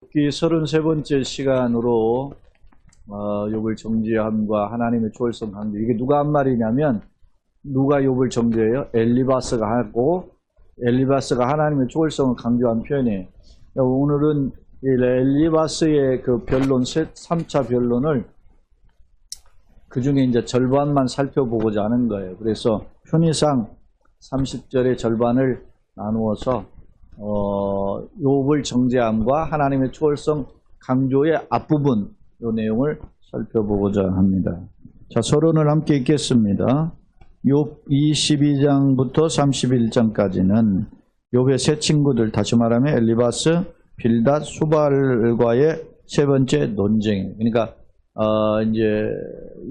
이 33번째 시간으로 욥을 정죄함과 하나님의 초월성 강조. 이게 누가 한 말이냐면 누가 욥을 정죄해요? 엘리바스가 하고 엘리바스가 하나님의 초월성을 강조한 표현이에요. 오늘은 엘리바스의 그 변론 3차 변론을 그 중에 이제 절반만 살펴보고자 하는 거예요. 그래서 편의상 30절의 절반을 나누어서 욥을 정죄함과 하나님의 초월성 강조의 앞부분 이 내용을 살펴보고자 합니다. 자, 서론을 함께 읽겠습니다. 욥 22장부터 31장까지는 욥의 세 친구들, 다시 말하면 엘리바스, 빌닷, 수발과의 세 번째 논쟁이에요. 그러니까 이제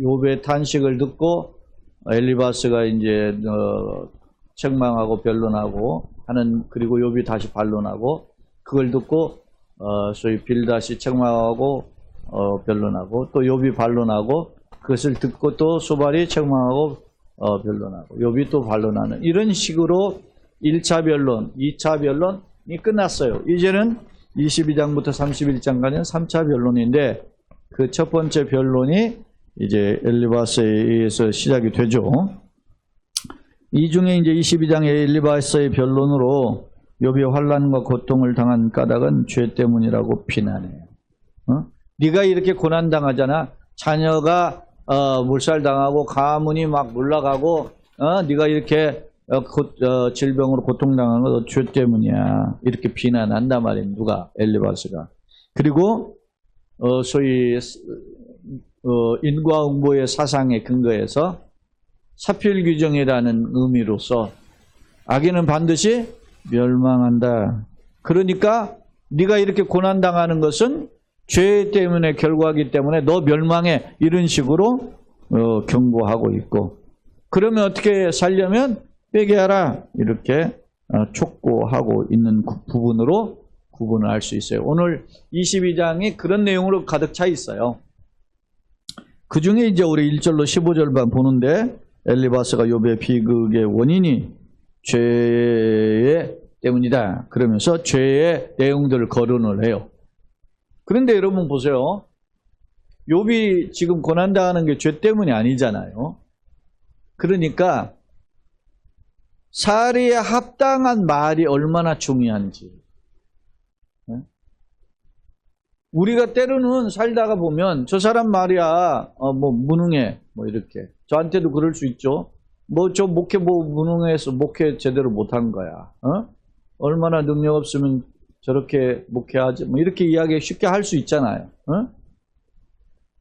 욥의 탄식을 듣고 엘리바스가 이제 책망하고 변론하고 하는, 그리고 욥이 다시 반론하고, 그걸 듣고 소위 빌닷이 책망하고 변론하고, 또 욥이 반론하고, 그것을 듣고 또 수발이 책망하고 변론하고, 욥이 또 반론하는, 이런 식으로 1차 변론, 2차 변론이 끝났어요. 이제는 22장부터 31장까지는 3차 변론인데, 그 첫 번째 변론이 이제 엘리바스에 의해서 시작이 되죠. 이 중에 이제 22장의 엘리바스의 변론으로 욥이 환난과 고통을 당한 까닭은 죄 때문이라고 비난해요. 네가 이렇게 고난 당하잖아. 자녀가 몰살당하고 가문이 막 몰락하고 네가 이렇게 질병으로 고통당한 건 죄 때문이야. 이렇게 비난한단 말이에요. 누가? 엘리바스가. 그리고 소위 인과응보의 사상에 근거해서 사필규정이라는 의미로서 악인은 반드시 멸망한다. 그러니까 네가 이렇게 고난당하는 것은 죄 때문에 결과이기 때문에 너 멸망해. 이런 식으로 경고하고 있고, 그러면 어떻게 살려면 회개하라. 이렇게 촉구하고 있는 부분으로 구분을 할 수 있어요. 오늘 22장이 그런 내용으로 가득 차 있어요. 그 중에 이제 우리 1절로 15절만 보는데, 엘리바스가 욥의 비극의 원인이 죄 때문이다. 그러면서 죄의 내용들을 거론을 해요. 그런데 여러분 보세요. 욥이 지금 고난당하는 게 죄 때문이 아니잖아요. 그러니까 사리에 합당한 말이 얼마나 중요한지. 우리가 때로는 살다가 보면 저 사람 말이야 뭐 무능해 뭐 이렇게, 저한테도 그럴 수 있죠. 뭐 저 목회 뭐 무능해서 목회 제대로 못한 거야. 얼마나 능력 없으면 저렇게 목회하지, 뭐 이렇게 이야기 쉽게 할 수 있잖아요.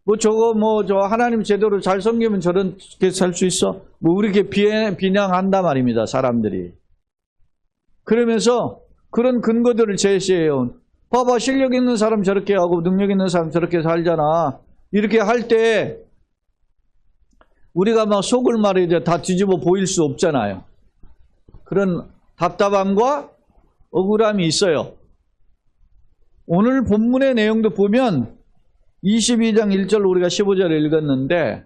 뭐 저거 뭐 저 하나님 제대로 잘 섬기면 저렇게 살 수 있어? 뭐 이렇게 비난한단 말입니다, 사람들이. 그러면서 그런 근거들을 제시해요. 봐봐, 실력 있는 사람 저렇게 하고 능력 있는 사람 저렇게 살잖아. 이렇게 할 때 우리가 막 속을 말이죠, 다 뒤집어 보일 수 없잖아요. 그런 답답함과 억울함이 있어요. 오늘 본문의 내용도 보면 22장 1절 우리가 15절을 읽었는데,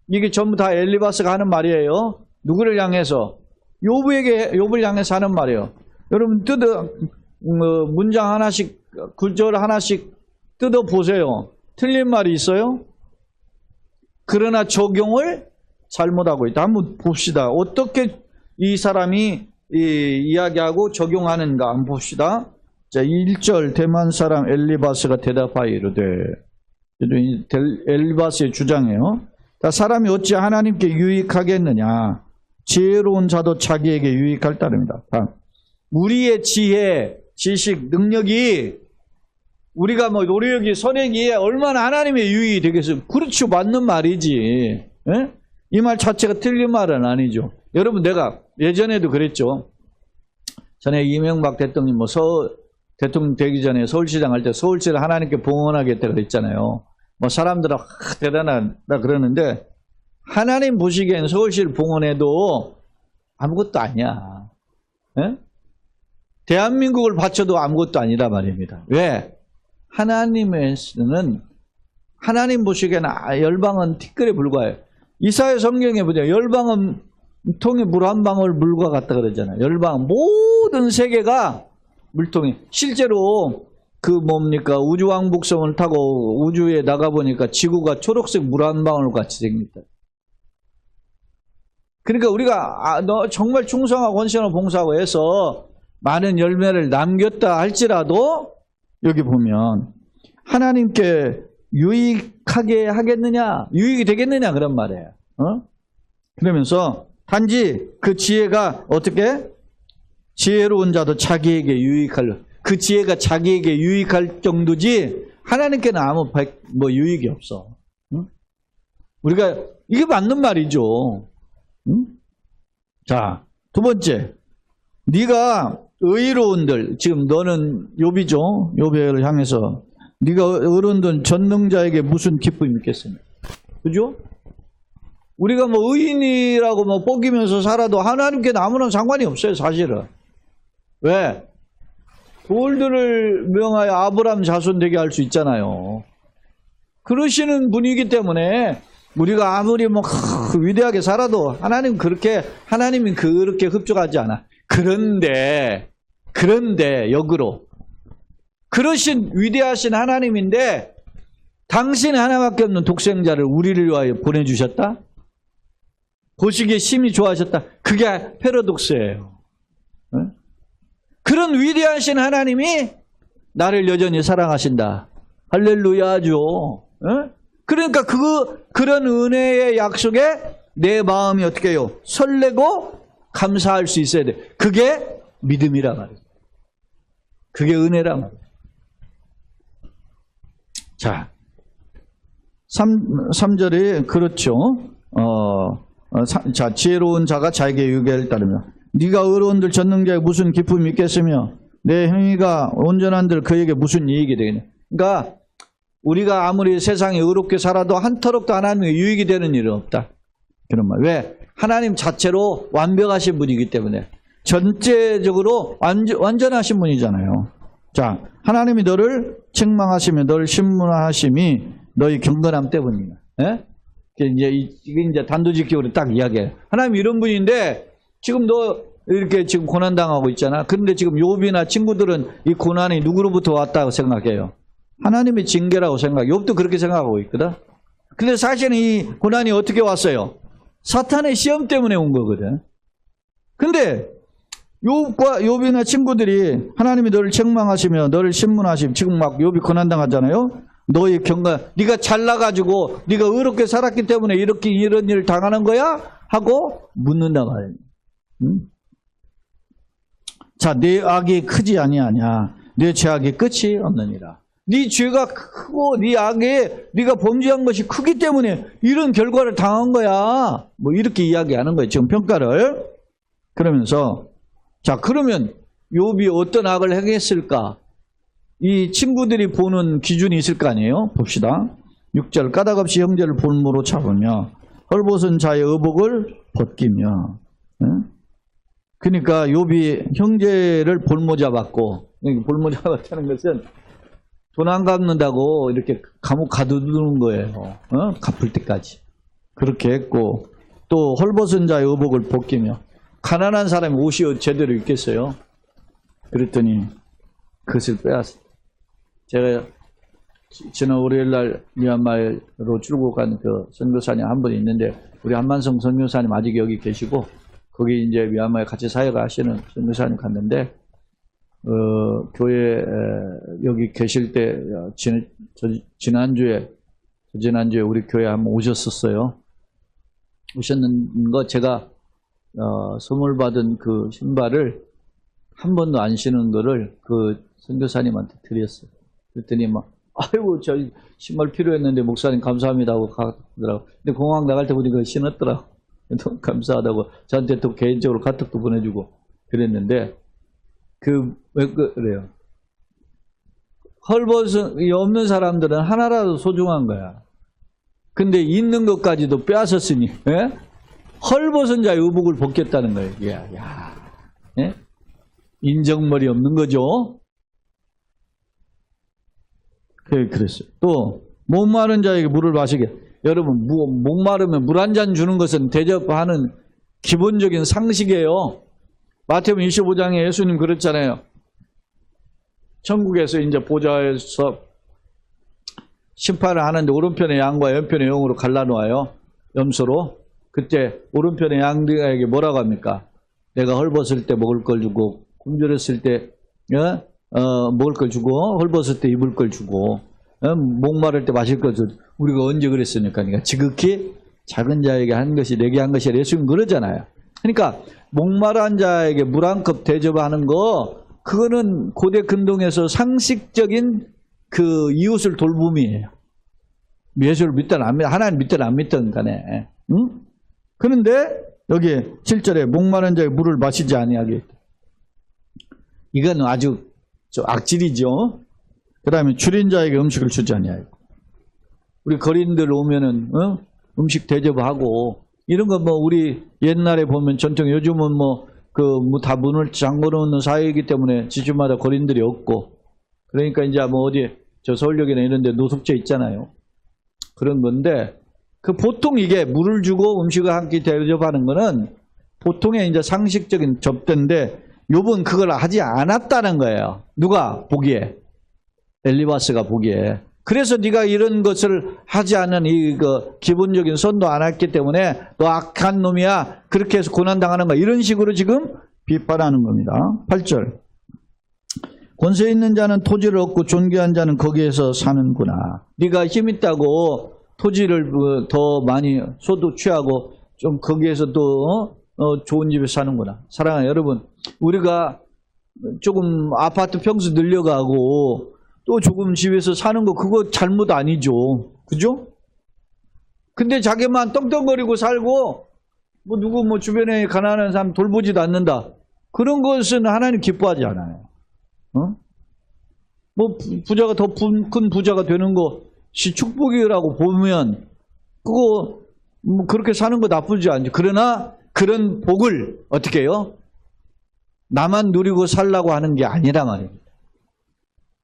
이게 전부 다 엘리바스가 하는 말이에요. 누구를 향해서? 욥을 향해서 하는 말이에요. 여러분 문장 하나씩, 구절 하나씩 뜯어 보세요. 틀린 말이 있어요? 그러나 적용을 잘못하고 있다. 한번 봅시다. 어떻게 이 사람이 이야기하고 적용하는가 한번 봅시다. 자, 1절 대만 사람 엘리바스가 대답하여 이르되, 엘리바스의 주장이에요. 사람이 어찌 하나님께 유익하겠느냐? 지혜로운 자도 자기에게 유익할 따름이다. 우리의 지혜, 지식, 능력이, 우리가 뭐 노력이, 선행이 얼마나 하나님의 유익이 되겠어요? 그렇죠, 맞는 말이지. 이 말 자체가 틀린 말은 아니죠. 여러분, 내가 예전에도 그랬죠. 전에 이명박 대통령 대통령 되기 전에 서울시장 할 때 서울시를 하나님께 봉헌하겠다 그랬잖아요. 뭐 사람들은 대단하다 그러는데, 하나님 보시기엔 서울시를 봉헌해도 아무것도 아니야. 대한민국을 바쳐도 아무것도 아니라 말입니다. 왜? 하나님 보시기에는 열방은 티끌에 불과해요. 이사야 성경에 보자. 열방은 통에 물 한 방울 물과 같다 그러잖아요. 열방 모든 세계가 물통이. 실제로 그 뭡니까 우주왕복선을 타고 우주에 나가보니까 지구가 초록색 물 한 방울 같이 생겼다. 그러니까 우리가 너 정말 충성하고 헌신하고 봉사하고 해서 많은 열매를 남겼다 할지라도 여기 보면 하나님께 유익하게 하겠느냐, 유익이 되겠느냐 그런 말이에요. 그러면서 단지 그 지혜가 어떻게 지혜로운 자도 자기에게 유익할, 그 지혜가 자기에게 유익할 정도지 하나님께는 아무 유익이 없어. 우리가 이게 맞는 말이죠. 자, 두 번째, 네가 의로운들, 지금 너는 욥이죠. 욥을 향해서 네가 의로운들 전능자에게 무슨 기쁨이 있겠습니까? 그죠? 우리가 의인이라고 뽀기면서 살아도 하나님께는 아무런 상관이 없어요, 사실은. 왜? 돌들을 명하여 아브라함 자손 되게 할 수 있잖아요. 그러시는 분이기 때문에 우리가 아무리 위대하게 살아도 하나님이 그렇게 흡족하지 않아. 그런데 역으로 그러신 위대하신 하나님인데 당신 하나밖에 없는 독생자를 우리를 위하여 보내주셨다? 보시기에 심히 좋아하셨다? 그게 패러독스예요. 그런 위대하신 하나님이 나를 여전히 사랑하신다. 할렐루야죠. 그러니까 그런 은혜의 약속에 내 마음이 어떻게 해요? 설레고 감사할 수 있어야 돼. 그게 믿음이라 말이에요. 그게 은혜라 말이에요. 자, 3절에 그렇죠. 자, 지혜로운 자가 자에게 유익을 따르며 네가 의로운들 전능자에 무슨 기쁨이 있겠으며 내 행위가 온전한들 그에게 무슨 이익이 되겠냐. 그러니까 우리가 아무리 세상에 의롭게 살아도 한 터럭도 하나님의 유익이 되는 일은 없다. 그런 말. 왜? 하나님 자체로 완벽하신 분이기 때문에 전체적으로 완전하신 분이잖아요. 자, 하나님이 너를 책망하시며 너를 신문하심이 너희 경건함 때문이야. 예? 이게 이제 단도직입으로 딱 이야기해요. 하나님 이런 분인데 지금 너 이렇게 지금 고난당하고 있잖아. 그런데 지금 욥이나 친구들은 이 고난이 누구로부터 왔다고 생각해요? 하나님의 징계라고 생각해. 욥도 그렇게 생각하고 있거든. 근데 사실은 이 고난이 어떻게 왔어요? 사탄의 시험 때문에 온 거거든. 근데 욥이나 친구들이 하나님이 너를 책망하시며 너를 신문하시며 지금 막 욥이 고난당하잖아요. 너의 경건, 네가 잘나가지고 네가 의롭게 살았기 때문에 이런 일을 당하는 거야? 하고 묻는다 말이에요. 자, 네 악이 크지 아니하냐? 네 죄악이 끝이 없느니라. 네 죄가 크고 네 악에 네가 범죄한 것이 크기 때문에 이런 결과를 당한 거야. 이렇게 이야기하는 거예요. 지금 평가를. 그러면서 자, 그러면 욥이 어떤 악을 행했을까? 이 친구들이 보는 기준이 있을 거 아니에요? 봅시다. 6절 까닭없이 형제를 볼모로 잡으며 헐벗은 자의 의복을 벗기며. 그러니까 욥이 형제를 볼모 잡았고, 볼모 잡았다는 것은 돈 안 갚는다고 이렇게 감옥 가두는 거예요. 갚을 때까지. 그렇게 했고 또 헐벗은 자의 의복을 벗기며. 가난한 사람이 옷이 제대로 있겠어요? 그랬더니 그것을 빼앗았어요. 제가 지난 월요일날 미얀마로 출국한 그 선교사님 한 분 있는데 우리 한만성 선교사님 아직 여기 계시고 거기 이제 미얀마에 같이 사역을 하시는 선교사님 갔는데 교회 여기 계실 때 지난주에 우리 교회 한번 오셨었어요. 오셨는 거 제가 선물 받은 그 신발을 한 번도 안 신은 거를 그 선교사님한테 드렸어요. 그랬더니 아이고 저 신발 필요했는데 목사님 감사합니다 하고 가더라고. 근데 공항 나갈 때 보니까 신었더라고. 너무 감사하다고 저한테 또 개인적으로 카톡도 보내주고 그랬는데 왜 그래요? 헐벗이 없는 사람들은 하나라도 소중한 거야. 근데 있는 것까지도 빼앗았으니 헐벗은 자의 의복을 벗겼다는 거예요. 예? 인정머리 없는 거죠. 그랬어요. 또 목마른 자에게 물을 마시게. 여러분 목마르면 물 한 잔 주는 것은 대접하는 기본적인 상식이에요. 마태복음 25장에 예수님 그랬잖아요. 천국에서 이제 보좌에서 심판을 하는데 오른편의 양과 왼편의 영으로 갈라놓아요. 염소로. 그때 오른편의 양들에게 뭐라고 합니까? 내가 헐벗을 때 먹을 걸 주고 굶주렸을 때 먹을 걸 주고 헐벗을 때 입을 걸 주고 목마를 때 마실 걸 주고. 우리가 언제 그랬습니까? 그러니까 지극히 작은 자에게 한 것이 내게 한 것이라 예수님 그러잖아요. 그러니까 목마른 자에게 물 한 컵 대접하는 거 그거는 고대 근동에서 상식적인 그 이웃을 돌봄이에요. 예수를 믿든 안 믿든 하나님 믿든 안 믿든 간에. 응? 그런데 여기 7절에 목마른 자에게 물을 마시지 아니하게. 이건 아주 악질이죠. 그 다음에 줄인 자에게 음식을 주지 아니하고. 우리 거린들 오면은 음식 대접하고 이런 거 뭐 우리 옛날에 보면 전통 요즘은 다 문을 잠궈 놓는 사회이기 때문에 지주마다 거린들이 없고 그러니까 이제 뭐 어디 저 서울역이나 이런 데 노숙자 있잖아요. 그런 건데 그 보통 이게 물을 주고 음식을 한 끼 대접하는 거는 보통의 이제 상식적인 접대인데 요번 그걸 하지 않았다는 거예요. 누가 보기에? 엘리바스가 보기에. 그래서 네가 이런 것을 하지 않는 기본적인 선도 안 했기 때문에 너 악한 놈이야. 그렇게 해서 고난당하는 거야. 이런 식으로 지금 비판하는 겁니다. 8절. 권세 있는 자는 토지를 얻고 존귀한 자는 거기에서 사는구나. 네가 힘 있다고 토지를 더 많이 소득 취하고 좀 거기에서 또 좋은 집에 사는구나. 사랑하는 여러분, 우리가 조금 아파트 평수 늘려가고 또 조금 집에서 사는 거 그거 잘못 아니죠. 그죠? 근데 자기만 떵떵거리고 살고 누구 주변에 가난한 사람 돌보지도 않는다. 그런 것은 하나님 기뻐하지 않아요. 부자가 더 큰 부자가 되는 것이 축복이라고 보면 그거 그렇게 사는 거 나쁘지 않죠. 그러나 그런 복을 어떻게 해요? 나만 누리고 살라고 하는 게 아니라 말입니다.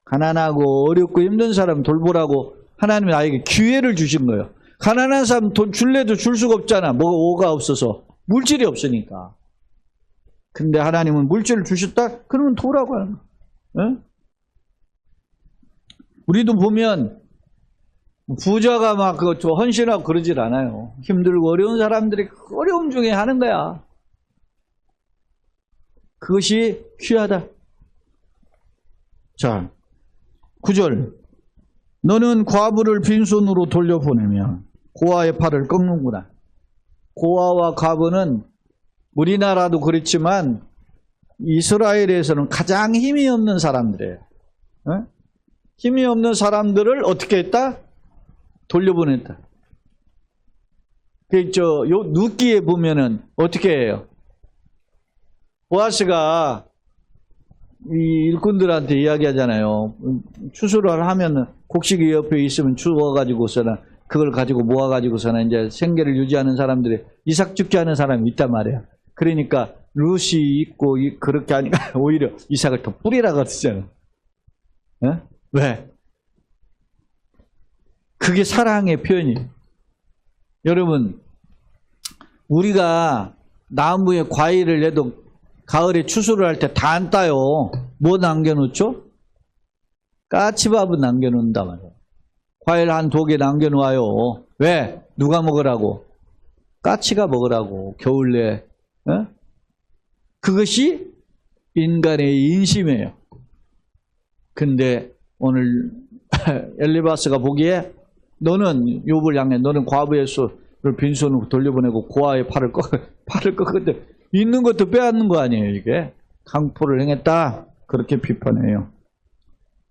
가난하고 어렵고 힘든 사람 돌보라고 하나님이 나에게 기회를 주신 거예요. 가난한 사람 돈 줄래도 줄 수가 없잖아. 뭐가 없어서. 물질이 없으니까. 근데 하나님은 물질을 주셨다? 그러면 도라고 하는 거예요. 우리도 보면 부자가 막 헌신하고 그러질 않아요. 힘들고 어려운 사람들이 어려움 중에 하는 거야. 그것이 귀하다. 자, 9절. 너는 과부를 빈손으로 돌려보내면 고아의 팔을 꺾는구나. 고아와 과부는 우리나라도 그렇지만 이스라엘에서는 가장 힘이 없는 사람들이에요. 힘이 없는 사람들을 어떻게 했다? 돌려보냈다. 룻기에 보면은 어떻게 해요? 보아스가 이 일꾼들한테 이야기하잖아요. 추수를 하면 곡식이 옆에 있으면 주워가지고서는 그걸 가지고 모아가지고서는 이제 생계를 유지하는 사람들이 이삭 죽게 하는 사람이 있단 말이에요. 그러니까 룻이 있고 그렇게 하니까 오히려 이삭을 더 뿌리라고 그러잖아요. 왜? 그게 사랑의 표현이에요. 여러분, 우리가 나무에 과일을 내도 가을에 추수를 할 때 다 안 따요. 뭐 남겨놓죠? 까치밥은 남겨놓는단 말이에요. 과일 한 2개 남겨놓아요. 왜? 누가 먹으라고? 까치가 먹으라고. 겨울 내에. 그것이 인간의 인심이에요. 근데 오늘 엘리바스가 보기에 너는 욥을 향해 너는 과부의 손을 빈손으로 돌려보내고 고아의 팔을 꺾었는데 있는 것도 빼앗는 거 아니에요. 이게 강포를 행했다 그렇게 비판해요.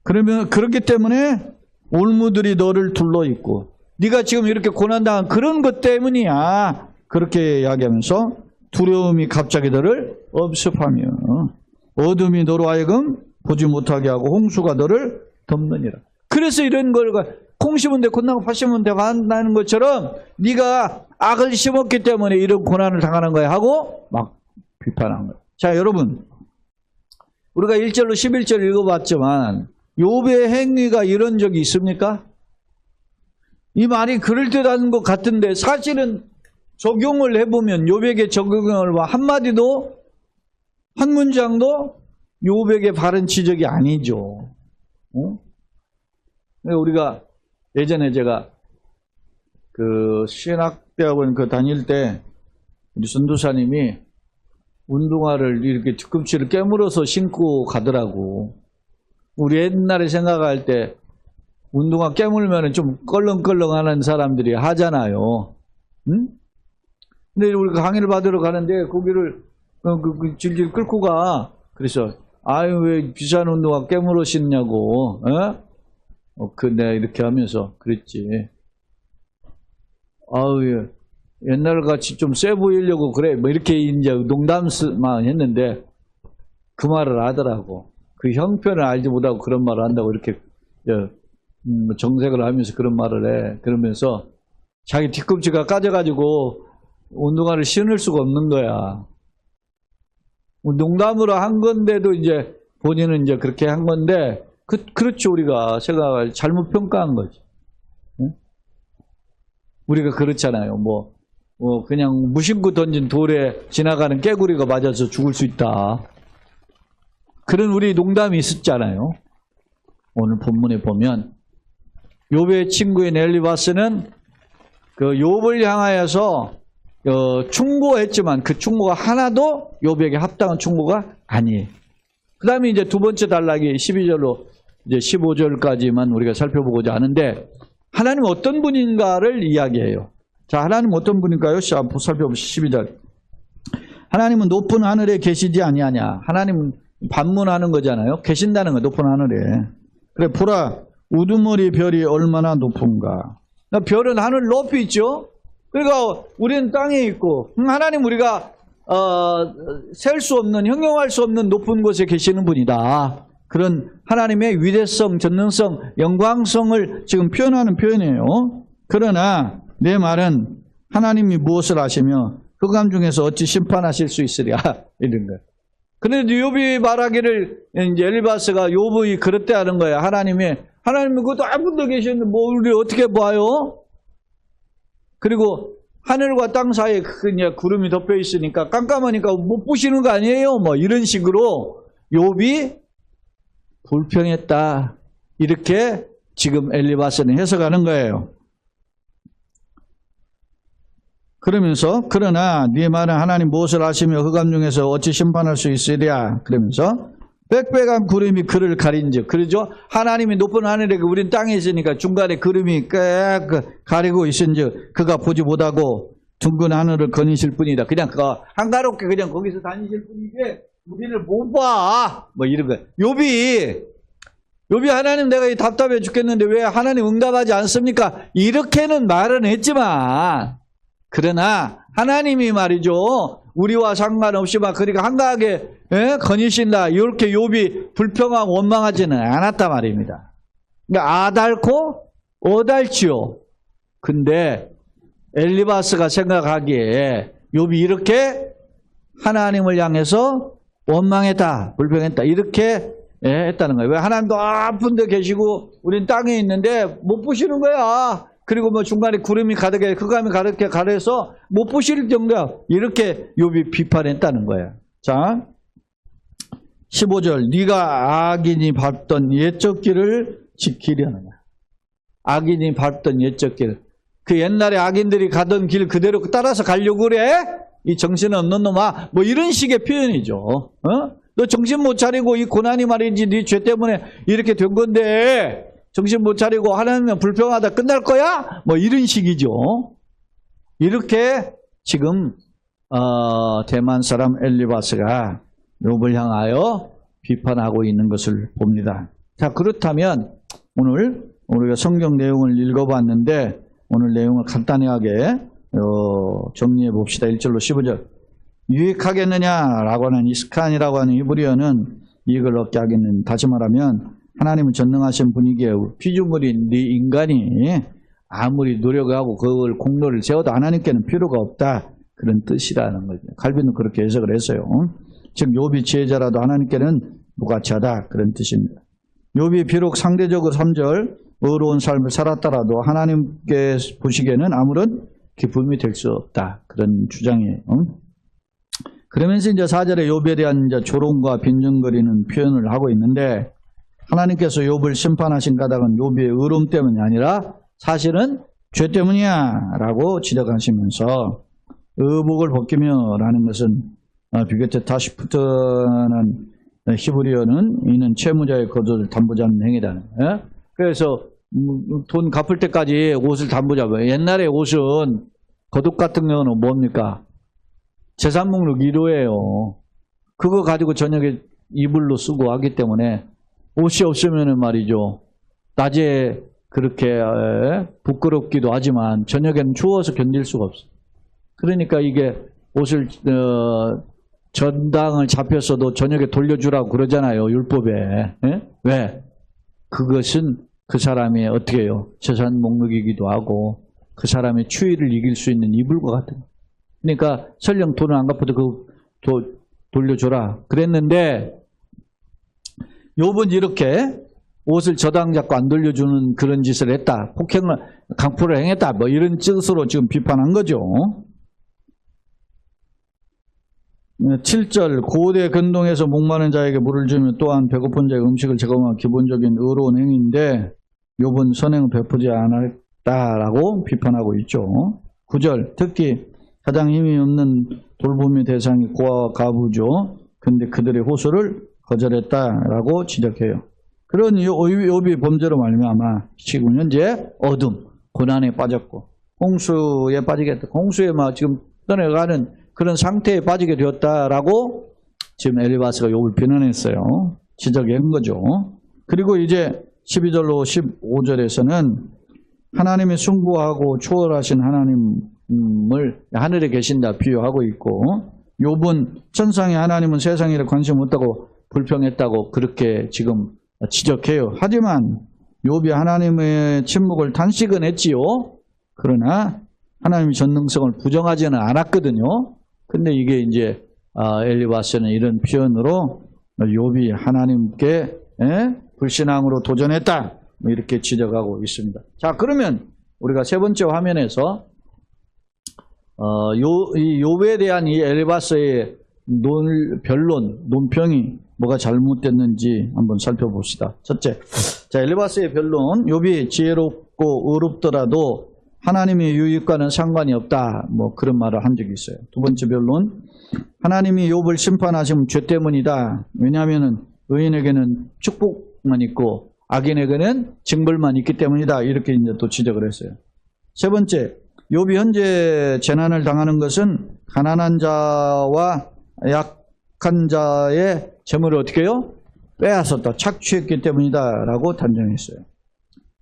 그러면 그렇기 때문에 올무들이 너를 둘러있고 네가 지금 이렇게 고난당한 그런 것 때문이야. 그렇게 이야기하면서 두려움이 갑자기 너를 엄습하며 어둠이 너로 하여금 보지 못하게 하고 홍수가 너를 덮느니라. 그래서 이런 걸 콩 심은 데 콩나고 팥 심은 데 반다는 것처럼 네가 악을 심었기 때문에 이런 고난을 당하는 거야 하고 막 비판한 거예요. 자, 여러분, 우리가 1절로 11절 읽어봤지만 욥의 행위가 이런 적이 있습니까? 이 말이 그럴듯한 것 같은데 사실은 적용을 해보면 욥에게 적용을 한마디도 한 문장도 욥에게 바른 지적이 아니죠. 우리가 예전에 제가 그 신학대학원 그 다닐 때 우리 선도사님이 운동화를 이렇게 뒤꿈치를 깨물어서 신고 가더라고. 우리 옛날에 생각할 때 운동화 깨물면 좀 껄렁껄렁하는 사람들이 하잖아요. 응? 근데 우리가 강의를 받으러 가는데 거기를 질질 끌고 가. 그래서 아유 왜 비싼 운동화 깨물어 신냐고. 근데 이렇게 하면서 그랬지. 아유 옛날 같이 좀 세 보이려고 그래. 뭐 이렇게 이제 농담만 했는데 그 말을 하더라고. 그 형편을 알지 못하고 그런 말을 한다고 이렇게 정색을 하면서 그런 말을 해. 그러면서 자기 뒤꿈치가 까져가지고 운동화를 신을 수가 없는 거야. 농담으로 한 건데도 이제 본인은 이제 그렇게 한 건데 그렇죠. 우리가 생각을 잘못 평가한 거지. 응? 우리가 그렇잖아요. 그냥 무심코 던진 돌에 지나가는 깨구리가 맞아서 죽을 수 있다. 그런 우리 농담이 있었잖아요. 오늘 본문에 보면 욥의 친구인 엘리바스는 그 욥을 향하여서 충고했지만 그 충고가 하나도 욥에게 합당한 충고가 아니에요. 그 다음에 이제 두 번째 단락이 12절로 이제 15절까지만 우리가 살펴보고자 하는데 하나님은 어떤 분인가를 이야기해요. 자, 하나님은 어떤 분인가요? 한번 살펴보시죠. 12절. 하나님은 높은 하늘에 계시지 아니하냐. 하나님은 반문하는 거잖아요. 계신다는 거 높은 하늘에. 그래 보라 우두머리 별이 얼마나 높은가. 별은 하늘 높이 있죠. 그러니까 우리는 땅에 있고 하나님 우리가 셀 수 없는 형용할 수 없는 높은 곳에 계시는 분이다. 그런 하나님의 위대성, 전능성, 영광성을 지금 표현하는 표현이에요. 그러나 내 말은 하나님이 무엇을 하시며 흑암 중에서 어찌 심판하실 수 있으랴 이런 거예요. 그런데 욥이 말하기를 이제 엘리바스가 욥이 그렇대 하는 거야. 하나님이 그 넓은 데 계시는데 뭐 우리 어떻게 봐요? 그리고 하늘과 땅 사이에 그냥 구름이 덮여 있으니까 깜깜하니까 못 보시는 거 아니에요? 뭐 이런 식으로 욥이 불평했다. 이렇게 지금 엘리바스는 해석하는 거예요. 그러면서 그러나 네 말은 하나님 무엇을 아시며 흑암 중에서 어찌 심판할 수 있으랴. 그러면서 빽빽한 구름이 그를 가린즉. 그러죠? 하나님이 높은 하늘에 우린 땅에 있으니까 중간에 구름이 꽥 가리고 있은즉 그가 보지 못하고 둥근 하늘을 거니실 뿐이다. 그냥 그가 한가롭게 그냥 거기서 다니실 뿐이지 우리를 못 봐. 뭐 이런 거예요. 욥이 하나님 내가 답답해 죽겠는데 왜 하나님 응답하지 않습니까? 이렇게는 말은 했지만 그러나 하나님이 말이죠. 우리와 상관없이 막 그러니까 한가하게 거니신다. 이렇게 욥이 불평하고 원망하지는 않았단 말입니다. 그러니까 아달코 어달지요. 근데 엘리바스가 생각하기에 욥이 이렇게 하나님을 향해서 원망했다. 불평했다. 이렇게 했다는 거예요. 왜 하나님도 아픈 데 계시고 우린 땅에 있는데 못 보시는 거야. 그리고 뭐 중간에 구름이 가득해 흑암이 가득해 가려서 못 보실 정도야. 이렇게 욥이 비판했다는 거예요. 자 15절 네가 악인이 밟던 옛적 길을 지키려느냐. 악인이 밟던 옛적 길. 그 옛날에 악인들이 가던 길 그대로 따라서 가려고 그래? 이 정신없는 놈아. 뭐 이런 식의 표현이죠. 너 정신 못 차리고 이 고난이 말이지 네 죄 때문에 이렇게 된 건데 정신 못 차리고 하나님은 불평하다 끝날 거야? 뭐 이런 식이죠. 이렇게 지금 대만 사람 엘리바스가 욥을 향하여 비판하고 있는 것을 봅니다. 자 그렇다면 오늘 우리가 성경 내용을 읽어봤는데 오늘 내용을 간단하게 정리해 봅시다. 1절로 15절. 유익하겠느냐라고 하는 이스칸이라고 하는 히브리어는 이익을 얻게 하겠는. 다시 말하면 하나님은 전능하신 분이기에 피조물인 네 인간이 아무리 노력하고 그걸 공로를 세워도 하나님께는 필요가 없다. 그런 뜻이라는 거죠. 칼빈은 그렇게 해석을 했어요. 즉 욥이 지혜자라도 하나님께는 무가치하다. 그런 뜻입니다. 욥이 비록 상대적으로 3절 의로운 삶을 살았더라도 하나님께 보시기에는 아무런 기쁨이 될 수 없다. 그런 주장이에요. 그러면서 이제 4절에 욥에 대한 이제 조롱과 빈정거리는 표현을 하고 있는데 하나님께서 욥을 심판하신 까닭은 욥의 의로움 때문이 아니라 사실은 죄 때문이야 라고 지적하시면서 의복을 벗기며 라는 것은 비교테 타시푸트는 히브리어는 이는 채무자의 겉옷을 담보잡는 행위다. 그래서 돈 갚을 때까지 옷을 담보잡아요. 옛날에 옷은 겉옷 같은 경우는 뭡니까? 재산 목록 1호예요. 그거 가지고 저녁에 이불로 쓰고 하기 때문에 옷이 없으면 말이죠. 낮에 그렇게 부끄럽기도 하지만 저녁에는 추워서 견딜 수가 없어요. 그러니까 이게 옷을 전당을 잡혔어도 저녁에 돌려주라고 그러잖아요. 율법에. 왜? 그것은 그 사람이 어떻게 해요? 재산 목록이기도 하고 그 사람의 추위를 이길 수 있는 이불과 같은 거. 그러니까 설령 돈을 안 갚아도 그거 돌려줘라 그랬는데 욥은 이렇게 옷을 저당 잡고 안 돌려주는 그런 짓을 했다. 폭행을 강포를 행했다. 뭐 이런 뜻으로 지금 비판한 거죠. 7절 고대 근동에서 목마른 자에게 물을 주며 또한 배고픈 자에게 음식을 제공한 기본적인 의로운 행위인데 욥은 선행을 베푸지 않았다라고 비판하고 있죠. 9절 특히 가장 힘이 없는 돌봄의 대상이 고아와 가부죠. 근데 그들의 호소를 거절했다라고 지적해요. 그런 욥이 범죄로 말미암아 지금 현재 어둠, 고난에 빠졌고 홍수에 빠지겠다. 홍수에 막 지금 떠내가는 그런 상태에 빠지게 되었다라고 지금 엘리바스가 욥을 비난했어요. 지적한 거죠. 그리고 이제 12절로 15절에서는 하나님이 숭고하고 초월하신 하나님을 하늘에 계신다 비유하고 있고 욥은 천상의 하나님은 세상에 관심 없다고 불평했다고 그렇게 지금 지적해요. 하지만 욥이 하나님의 침묵을 단식은 했지요. 그러나 하나님의 전능성을 부정하지는 않았거든요. 근데 이게 이제 엘리바스는 이런 표현으로 욥이 하나님께 불신앙으로 도전했다 이렇게 지적하고 있습니다. 자, 그러면 우리가 세 번째 화면에서 이 욥에 대한 이 엘리바스의 논평이 뭐가 잘못됐는지 한번 살펴봅시다. 첫째, 자, 엘리바스의 변론, 욥이 지혜롭고 의롭더라도 하나님의 유익과는 상관이 없다. 뭐 그런 말을 한 적이 있어요. 두 번째 변론, 하나님이 욥을 심판하시면 죄 때문이다. 왜냐하면 의인에게는 축복만 있고 악인에게는 징벌만 있기 때문이다. 이렇게 이제 또 지적을 했어요. 세 번째, 욥이 현재 재난을 당하는 것은 가난한 자와 약한 자의 재물을 어떻게 해요? 빼앗았다. 착취했기 때문이다. 라고 단정했어요.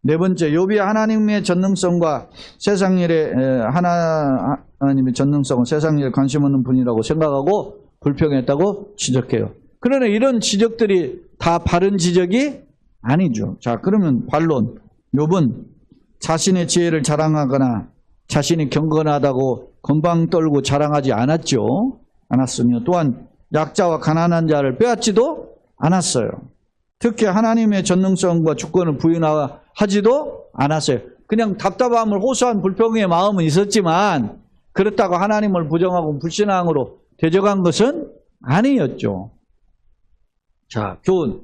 네 번째, 욥이 하나님의 전능성과 세상 일에 하나님의 전능성은 세상 일에 관심 없는 분이라고 생각하고 불평했다고 지적해요. 그러나 이런 지적들이 다 바른 지적이 아니죠. 자, 그러면 반론. 욥은 자신의 지혜를 자랑하거나 자신이 경건하다고 건방 떨고 자랑하지 않았죠. 않았으며 또한 약자와 가난한 자를 빼앗지도 않았어요. 특히 하나님의 전능성과 주권을 부인하지도 않았어요. 그냥 답답함을 호소한 불평의 마음은 있었지만 그렇다고 하나님을 부정하고 불신앙으로 대적한 것은 아니었죠. 자, 교훈.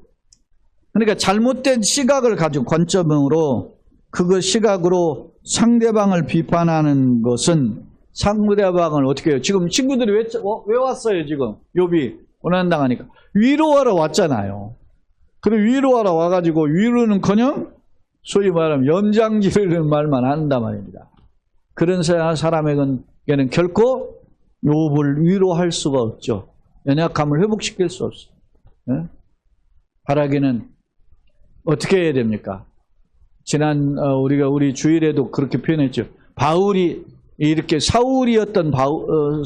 그러니까 잘못된 시각을 가지고 관점으로 그 시각으로 상대방을 비판하는 것은 상대방을 어떻게 해요? 지금 친구들이 왜 왔어요? 지금 욥이 고난당하니까 위로하러 왔잖아요. 그리고 위로하러 와가지고 위로는커녕 소위 말하면 염장지르는 말만 한단 말입니다. 그런 사람에게는 결코 욥을 위로할 수가 없죠. 연약함을 회복시킬 수 없어요. 네? 바라기는 어떻게 해야 됩니까? 지난 우리 주일에도 그렇게 표현했죠. 바울이 이렇게 사울이었던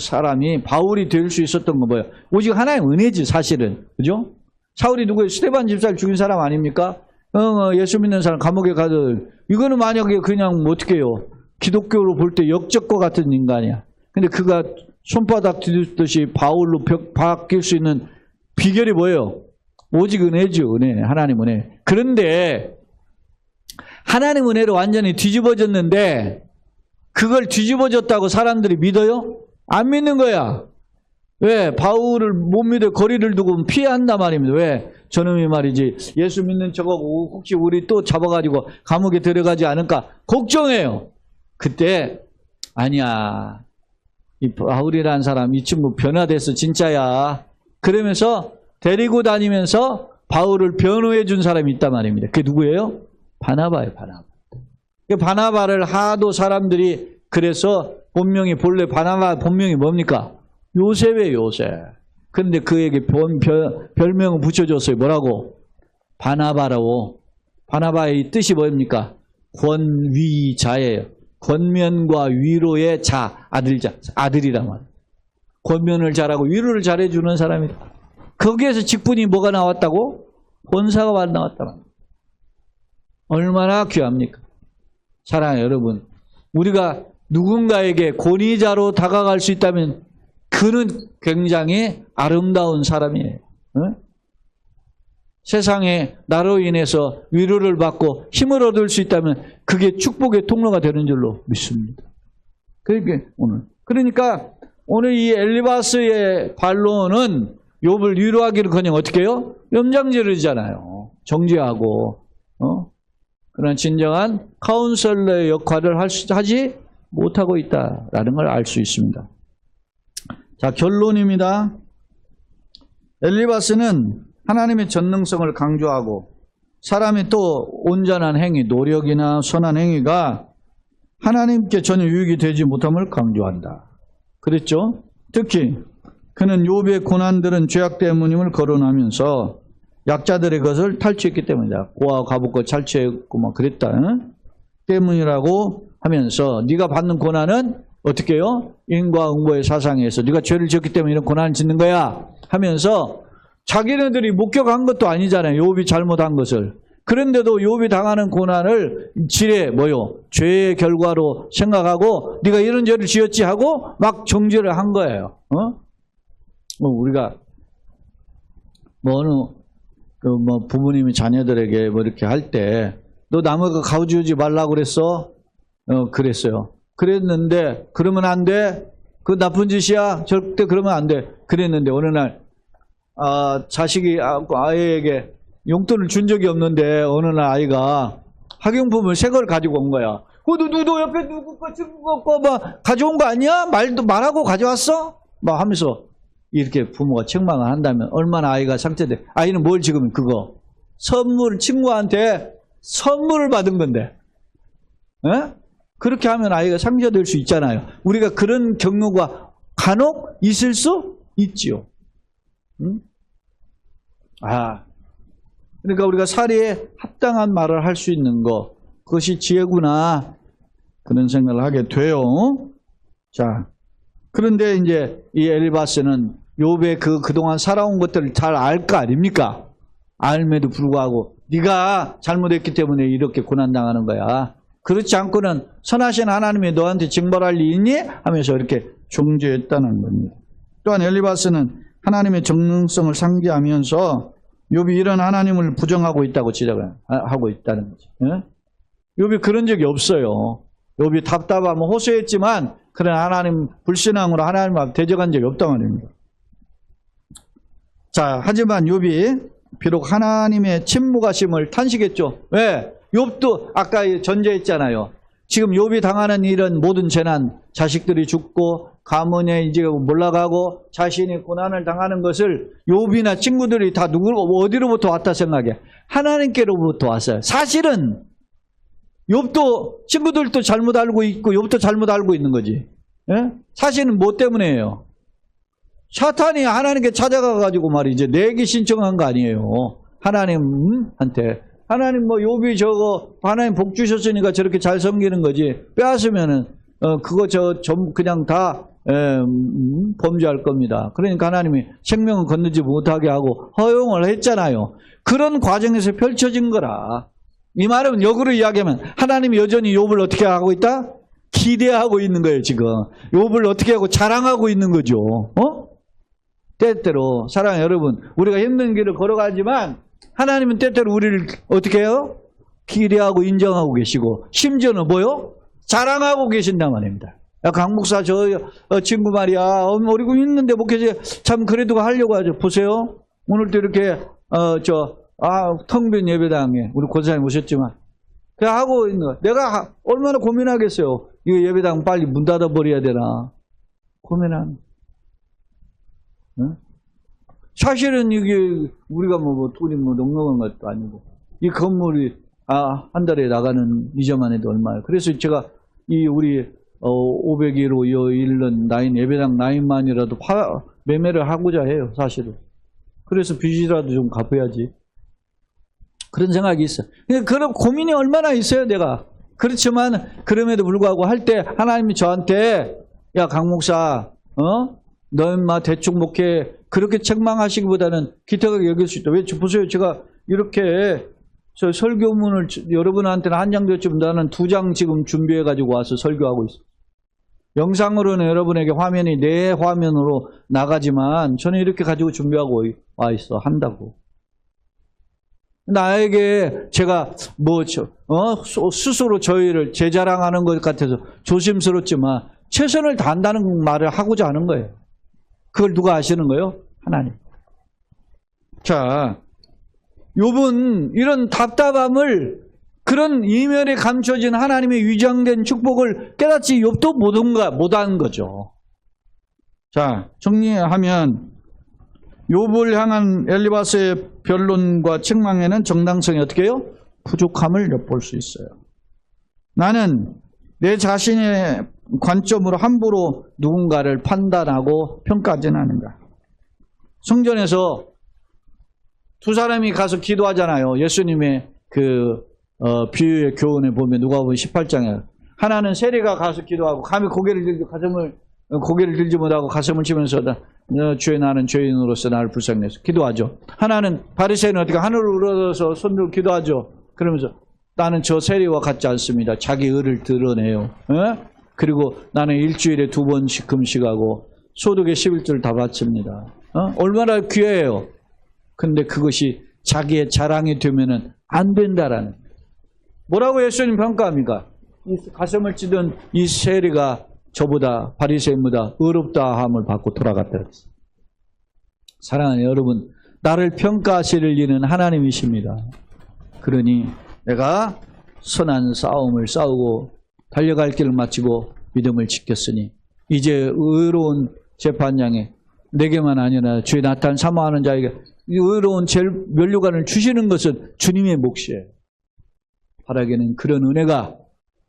사람이 바울이 될 수 있었던 건 뭐예요? 오직 하나의 은혜지 사실은. 그죠? 사울이 누구예요? 스데반 집사를 죽인 사람 아닙니까? 예수 믿는 사람 감옥에 가든 이거는 만약에 그냥 어떻게 해요? 기독교로 볼 때 역적과 같은 인간이야. 근데 그가 손바닥 뒤집듯이 바울로 바뀔 수 있는 비결이 뭐예요? 오직 은혜죠. 은혜. 하나님 은혜. 그런데 하나님 은혜로 완전히 뒤집어졌는데 그걸 뒤집어졌다고 사람들이 믿어요? 안 믿는 거야. 왜? 바울을 못 믿어 거리를 두고 피한단 말입니다. 왜? 저놈이 말이지 예수 믿는 척하고 혹시 우리 또 잡아가지고 감옥에 들어가지 않을까 걱정해요. 그때 아니야. 이 바울이라는 사람 이 친구 변화돼서 진짜야. 그러면서 데리고 다니면서 바울을 변호해 준 사람이 있단 말입니다. 그게 누구예요? 바나바예요. 바나바. 바나바를 하도 사람들이 그래서 본래 바나바 본명이 뭡니까? 요셉이에요. 요셉. 그런데 그에게 별명을 붙여줬어요. 뭐라고? 바나바라고. 바나바의 뜻이 뭡니까? 권위자예요. 권면과 위로의 자, 아들이란 말이에요. 권면을 잘하고 위로를 잘해주는 사람이다. 거기에서 직분이 뭐가 나왔다고? 본사가 나왔다. 얼마나 귀합니까? 사랑하는 여러분, 우리가 누군가에게 권위자로 다가갈 수 있다면 그는 굉장히 아름다운 사람이에요. 어? 세상에 나로 인해서 위로를 받고 힘을 얻을 수 있다면 그게 축복의 통로가 되는 줄로 믿습니다. 그러니까 오늘 이 엘리바스의 반론은 욥을 위로하기를커녕 어떻게 해요? 염장지르잖아요. 정죄하고 그런 진정한 카운셀러의 역할을 하지 못하고 있다라는 걸 알 수 있습니다. 자, 결론입니다. 엘리바스는 하나님의 전능성을 강조하고 사람의 또 온전한 행위, 노력이나 선한 행위가 하나님께 전혀 유익이 되지 못함을 강조한다. 그랬죠? 특히 그는 욥의 고난들은 죄악 때문임을 거론하면서 약자들의 것을 탈취했기 때문이다. 고아 가복과 탈취했고 막 그랬다. 때문이라고 하면서 네가 받는 고난은 어떻게 해요? 인과응보의 사상에서 네가 죄를 지었기 때문에 이런 고난을 짓는 거야 하면서 자기네들이 목격한 것도 아니잖아요. 욥이 잘못한 것을. 그런데도 욥이 당하는 고난을 죄의 결과로 생각하고 네가 이런 죄를 지었지 하고 막 정죄를 한 거예요. 우리가 어느 부모님이 자녀들에게 이렇게 할 때 너 남의 거 가져오지 말라고 그랬어? 그랬어요. 그랬는데 그러면 안 돼. 그 나쁜 짓이야. 절대 그러면 안 돼. 그랬는데 어느 날 자식이 아이에게 용돈을 준 적이 없는데 어느 날 아이가 학용품을 새 걸 가지고 온 거야. 너 옆에 누구 거 막 가져온 거 아니야? 말하고 가져왔어? 막 하면서 이렇게 부모가 책망을 한다면 얼마나 아이가 상처돼. 아이는 뭘 지금 그거 친구한테 선물을 받은 건데. 에? 그렇게 하면 아이가 상처될 수 있잖아요. 우리가 그런 경우가 간혹 있을 수 있지요. 응? 그러니까 우리가 사리에 합당한 말을 할 수 있는 것, 그것이 지혜구나 그런 생각을 하게 돼요. 자, 그런데 이제 이 엘리바스는 욥의 그동안 살아온 것들을 잘 알 거 아닙니까? 알매도 불구하고 네가 잘못했기 때문에 이렇게 고난당하는 거야. 그렇지 않고는 선하신 하나님이 너한테 징벌할 리 있니? 하면서 이렇게 정죄했다는 겁니다. 또한 엘리바스는 하나님의 정능성을 상기하면서 욥이 이런 하나님을 부정하고 있다고 지적을 하고 있다는 거죠. 욥이 그런 적이 없어요. 욥이 답답하면 호소했지만 그런 하나님 불신앙으로 하나님 앞에 대적한 적이 없단 말입니다. 자, 하지만 욥이 비록 하나님의 침묵하심을 탄식했죠. 왜? 욥도 아까 전제했잖아요. 지금 욥이 당하는 이런 모든 재난, 자식들이 죽고 가문에 이제 몰락하고 자신이 고난을 당하는 것을 욥이나 친구들이 다 어디로부터 왔다 생각해? 하나님께로부터 왔어요. 사실은 욥도 친구들도 잘못 알고 있고 욥도 잘못 알고 있는 거지. 예? 사실은 뭐 때문에요? 사탄이 하나님께 찾아가가지고 말이지 내게 신청한 거 아니에요. 하나님한테. 하나님 욥이 하나님 복 주셨으니까 저렇게 잘 섬기는 거지. 빼앗으면은 그거 그냥 다 범죄할 겁니다. 그러니까 하나님이 생명을 건너지 못하게 하고 허용을 했잖아요. 그런 과정에서 펼쳐진 거라. 이 말은 역으로 이야기하면 하나님이 여전히 욥을 어떻게 하고 있다? 기대하고 있는 거예요. 지금 욥을 어떻게 하고 자랑하고 있는 거죠. 때때로 사랑하는 여러분, 우리가 힘든 길을 걸어가지만 하나님은 때때로 우리를 어떻게 해요? 기대하고 인정하고 계시고 심지어는 뭐요? 자랑하고 계신단 말입니다. 야, 강 목사 친구 말이야. 우리 있는데 목회자 참 그래도 하려고 하죠. 보세요. 오늘도 이렇게 텅 빈 예배당에 우리 권사님 오셨지만 그 하고 있는 거. 내가 얼마나 고민하겠어요. 이 예배당 빨리 문 닫아 버려야 되나 고민한. 응? 사실은 이게 우리가 뭐 돈이 넉넉한 것도 아니고 이 건물이 한 달에 나가는 이자만 해도 얼마예요. 그래서 제가 이 우리 501호 일런 라인 예배당 라인만이라도 매매를 하고자 해요. 사실은. 그래서 빚이라도 좀 갚아야지. 그런 생각이 있어요. 그런 고민이 얼마나 있어요, 내가. 그렇지만 그럼에도 불구하고 할 때 하나님이 저한테 야, 강 목사, 너 인마 대충 목회 그렇게 책망하시기보다는 기특하게 여길 수 있다. 왜 보세요, 제가 이렇게 저 설교문을 여러분한테는 한 장 줬지만 나는 2장 지금 준비해 가지고 와서 설교하고 있어요. 영상으로는 여러분에게 화면이 내 화면으로 나가지만 저는 이렇게 가지고 준비하고 와 있어. 한다고. 나에게 제가 스스로 저희를 제 자랑하는 것 같아서 조심스럽지만 최선을 다한다는 말을 하고자 하는 거예요. 그걸 누가 아시는 거예요? 하나님. 자, 욥은 이런 답답함을 그런 이면에 감춰진 하나님의 위장된 축복을 깨닫지 욥도 못한 거죠. 자, 정리하면 욥을 향한 엘리바스의 변론과 책망에는 정당성이 어떻게 해요? 부족함을 엿볼 수 있어요. 나는 내 자신의 관점으로 함부로 누군가를 판단하고 평가하지는 않는가. 성전에서 두 사람이 가서 기도하잖아요. 예수님의 비유의 교훈에 보면 누가복음 18장에 하나는 세리가 가서 기도하고 감히 고개를 들지 못하고 가슴을 치면서 주의 나는 죄인으로서 나를 불쌍히 해서 기도하죠. 하나는 바리새인은 어떻게 하늘을 우러러서 손들고 기도하죠. 그러면서 나는 저 세리와 같지 않습니다. 자기 의를 드러내요. 그리고 나는 일주일에 2번씩 금식하고 소득의 11조를 다 바칩니다. 얼마나 귀해요. 근데 그것이 자기의 자랑이 되면은 안 된다라는. 뭐라고 예수님 평가합니까? 이 가슴을 찌든 이 세리가 저보다 바리새인보다 의롭다함을 받고 돌아갔다. 사랑하는 여러분, 나를 평가하실 이는 하나님이십니다. 그러니 내가 선한 싸움을 싸우고 달려갈 길을 마치고 믿음을 지켰으니 이제 의로운 재판장에 내게만 아니라 주의 나타난 사모하는 자에게 이 의로운 면류관을 주시는 것은 주님의 몫이에요. 바라기는 그런 은혜가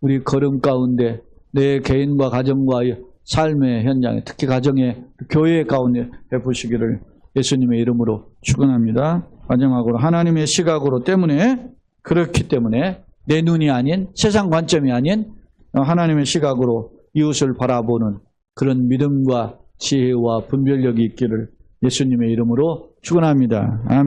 우리 걸음 가운데 내 개인과 가정과 삶의 현장에 특히 가정의 교회 가운데 베푸시기를 예수님의 이름으로 축원합니다. 마지막으로 하나님의 시각으로 때문에 그렇기 때문에 내 눈이 아닌 세상 관점이 아닌 하나님의 시각으로 이웃을 바라보는 그런 믿음과 지혜와 분별력이 있기를 예수님의 이름으로 축원합니다. 아멘.